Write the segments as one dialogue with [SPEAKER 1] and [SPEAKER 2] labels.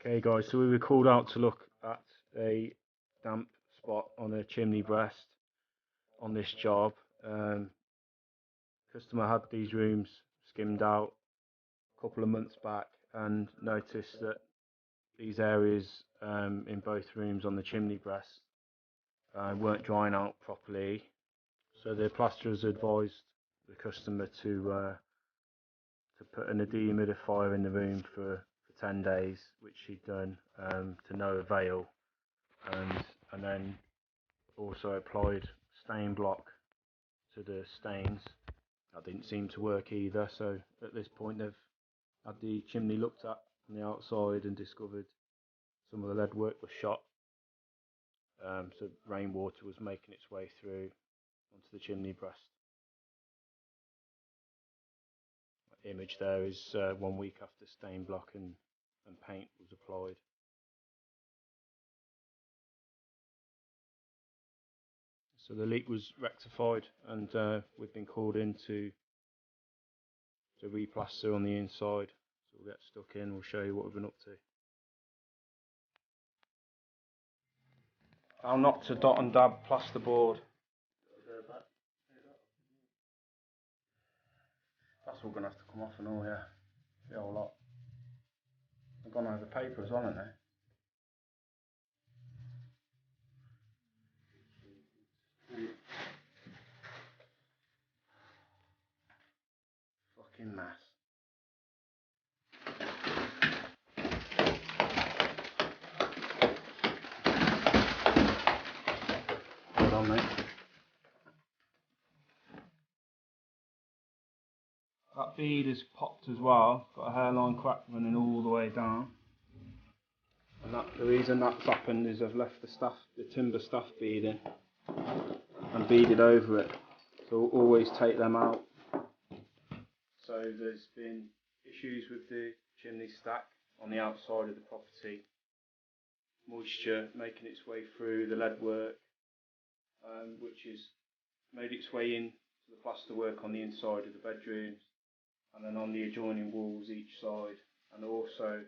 [SPEAKER 1] Okay guys, so we were called out to look at a damp spot on a chimney breast on this job. Customer had these rooms skimmed out a couple of months back and noticed that these areas in both rooms on the chimney breast weren't drying out properly. So the plasterers advised the customer to put an dehumidifier in the room for 10 days, which she'd done to no avail, and then also applied stain block to the stains. That didn't seem to work either, so at this point they've had the chimney looked at on the outside and discovered some of the lead work was shot, so rainwater was making its way through onto the chimney breast. That image there is 1 week after stain block and paint was applied. So the leak was rectified, and we've been called in to replaster on the inside. So we'll get stuck in, we'll show you what we've been up to. How not to dot and dab plasterboard. That's all going to have to come off and all, yeah. The whole lot. I've gone over paper as well, haven't they? Fucking mess. Hold on, mate. That bead has popped as well. Got a hairline crack running all the way down. And the reason that's happened is I've left the timber staff bead in and beaded over it. So always take them out. So there's been issues with the chimney stack on the outside of the property. Moisture making its way through the lead work, which has made its way in to the plaster work on the inside of the bedrooms, and then on the adjoining walls each side, and also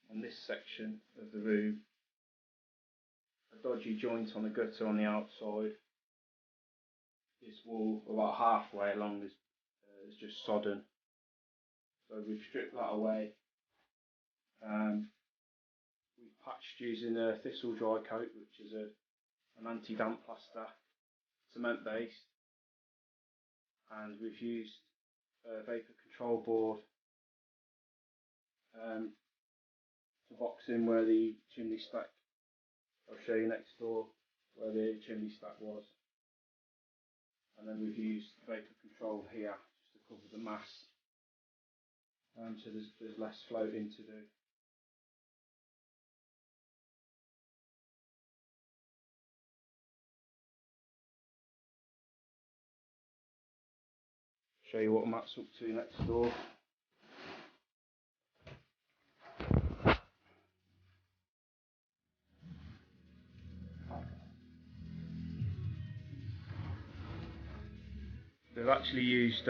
[SPEAKER 1] on this section of the room, a dodgy joint on the gutter on the outside. This wall about halfway along is just sodden, so we've stripped that away. We've patched using a thistle dry coat, which is an anti-damp plaster, cement based, and we've used a vapor control board to box in where the chimney stack, I'll show you next door where the chimney stack was, and then we've used vapor control here just to cover the mass, so there's less floating to do. Show you what Matt's up to next door. They've actually used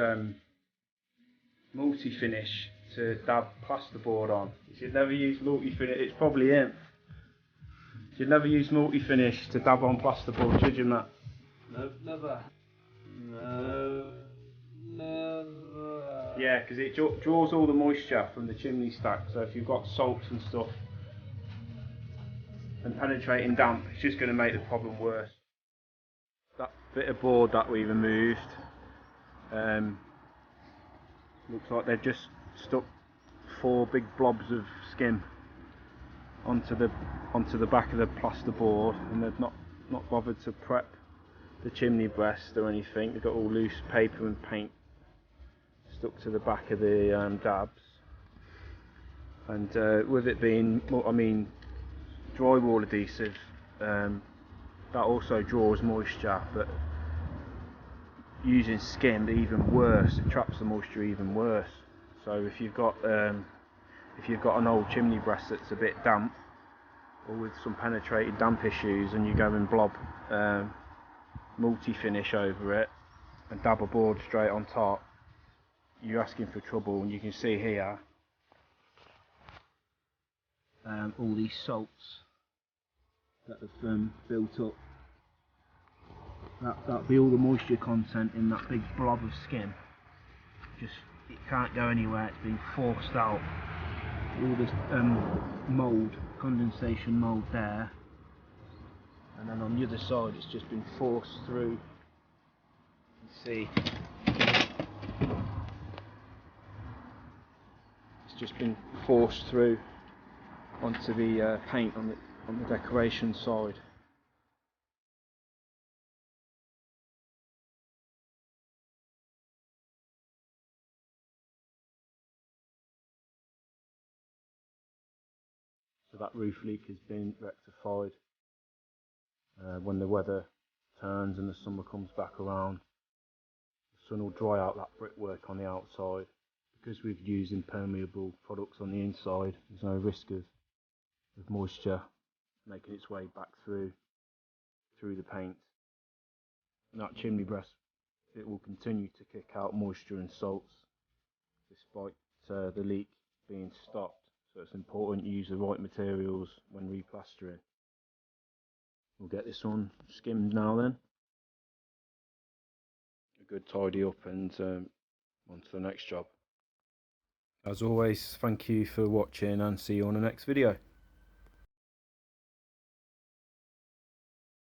[SPEAKER 1] multi-finish to dab plasterboard on. You should never use multi-finish, it's probably him. You should never use multi-finish to dab on plasterboard, should you, Matt?
[SPEAKER 2] No, never. No, never.
[SPEAKER 1] Yeah, because it draws all the moisture from the chimney stack, so if you've got salts and stuff and penetrating damp, it's just going to make the problem worse. That bit of board that we removed, looks like they've just stuck 4 big blobs of skim onto the back of the plasterboard, and they've not bothered to prep the chimney breast or anything. They've got all loose paper and paint stuck to the back of the dabs, and with it being, drywall adhesive, that also draws moisture, but using skim even worse, it traps the moisture even worse. So if you've got an old chimney breast that's a bit damp, or with some penetrated damp issues, and you go and blob multi-finish over it and dab a board straight on top, you're asking for trouble. And you can see here all these salts that have built up. That'll be all the moisture content in that big blob of skim. Just, it can't go anywhere, it's being forced out. All this mould, condensation mould there, and then on the other side it's just been forced through. You see, it's just been forced through onto the paint on the decoration side. So that roof leak has been rectified. When the weather turns and the summer comes back around, the sun will dry out that brickwork on the outside. Because we've used impermeable products on the inside, there's no risk of moisture making its way back through the paint. And that chimney breast, it will continue to kick out moisture and salts despite the leak being stopped. So it's important you use the right materials when replastering. We'll get this one skimmed now then. A good tidy up and on to the next job. As always, thank you for watching and see you on the next video.